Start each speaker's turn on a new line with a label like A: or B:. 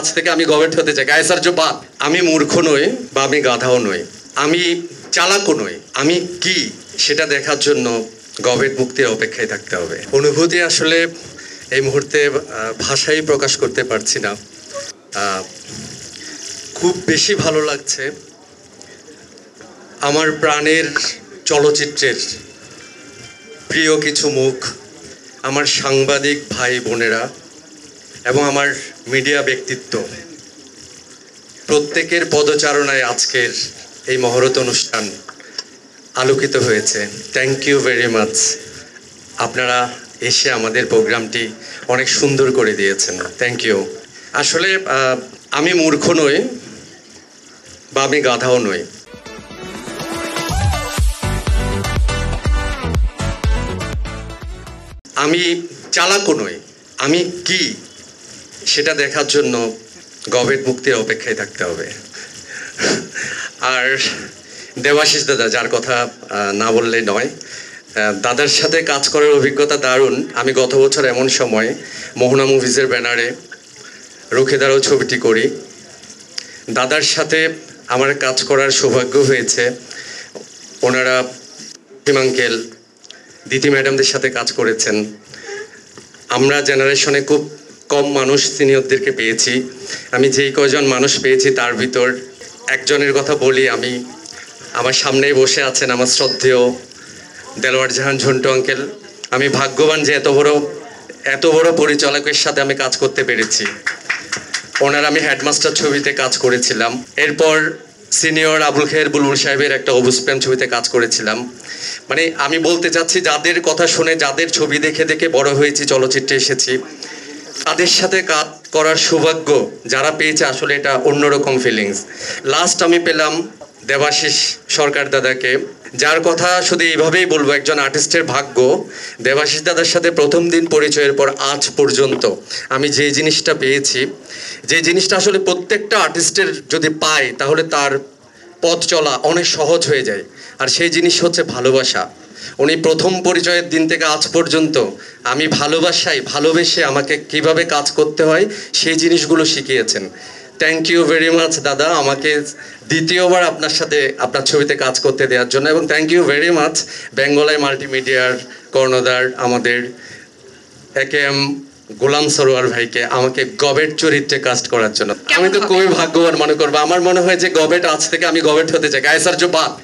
A: আজ থেকে আমি গবেট হতে চাই। গায়ে স্যার বাদ। আমি মূর্খ নই বা আমি গাধাও নই, আমি চালাকও নই। আমি কি সেটা দেখার জন্য গবেট মুক্তির অপেক্ষায় থাকতে হবে। অনুভূতি আসলে এই মুহূর্তে ভাষাই প্রকাশ করতে পারছি না। খুব বেশি ভালো লাগছে। আমার প্রাণের চলচ্চিত্রের প্রিয় কিছু মুখ, আমার সাংবাদিক ভাই বোনেরা এবং আমার মিডিয়া ব্যক্তিত্ব, প্রত্যেকের পদচারণায় আজকের এই মহরত অনুষ্ঠান আলোকিত হয়েছে। Thank you very much. আপনারা এসে আমাদের প্রোগ্রামটি অনেক সুন্দর করে দিয়েছেন। Thank you. আসলে আমি মূর্খ নই বা আমি গাধাও নই। আমি চালাকও নই। আমি কি সেটা দেখার জন্য গবেট মুক্তির অপেক্ষায় থাকতে হবে। আর দেবাশিস দাদা, যার কথা না বললে নয়, দাদার সাথে কাজ করার অভিজ্ঞতা দারুণ। আমি গত বছর এমন সময় মোহনা মুভিজের ব্যানারে রুখে দাঁড়াও ছবিটি করি। দাদার সাথে আমার কাজ করার সৌভাগ্য হয়েছে। ওনারা আঙ্কেল, দিতি ম্যাডামদের সাথে কাজ করেছেন। আমরা জেনারেশনে খুব কম মানুষ সিনিয়রদেরকে পেয়েছি। আমি যেই কয়জন মানুষ পেয়েছি তার ভিতর একজনের কথা বলি। আমি আমার সামনেই বসে আছেন আমার শ্রদ্ধেয় দেলোয়ার জাহান ঝন্টু আঙ্কেল। আমি ভাগ্যবান যে এত বড় পরিচালকের সাথে আমি কাজ করতে পেরেছি। ওনার আমি হেডমাস্টার ছবিতে কাজ করেছিলাম। এরপর সিনিয়র আবুল খের বুলবুল সাহেবের একটা অবুজ প্রেম ছবিতে কাজ করেছিলাম। মানে আমি বলতে চাচ্ছি, যাদের কথা শুনে, যাদের ছবি দেখে দেখে বড় হয়েছি, চলচ্চিত্রে এসেছি, তাদের সাথে কাজ করার সৌভাগ্য যারা পেয়েছে, আসলে এটা অন্যরকম ফিলিংস। লাস্ট আমি পেলাম দেবাশিস সরকার দাদাকে, যার কথা শুধু এইভাবেই বলবো, একজন আর্টিস্টের ভাগ্য। দেবাশিস দাদার সাথে প্রথম দিন পরিচয়ের পর আজ পর্যন্ত আমি যে জিনিসটা পেয়েছি, যে জিনিসটা আসলে প্রত্যেকটা আর্টিস্টের যদি পায় তাহলে তার পথ চলা অনেক সহজ হয়ে যায়, আর সেই জিনিস হচ্ছে ভালোবাসা। উনি প্রথম পরিচয়ের দিন থেকে আজ পর্যন্ত আমি ভালোবেসে আমাকে কিভাবে কাজ করতে হয় সেই জিনিসগুলো শিখিয়েছেন। থ্যাংক ইউ ভেরি মাচ দাদা, আমাকে দ্বিতীয়বার আপনার সাথে আপনার ছবিতে কাজ করতে দেওয়ার জন্য। এবং থ্যাংক ইউ ভেরি মাচ বেঙ্গলাই মাল্টিমিডিয়ার কর্ণধার আমাদের একেএম গোলাম সরোয়ার ভাইকে আমাকে গবেট চরিত্রে কাস্ট করার জন্য। আমি তো খুবই ভাগ্যবান মনে করবো। আমার মনে হয় যে গবেট আজ থেকে আমি গবেট হতে চাই। গায়ে স্যার বাদ।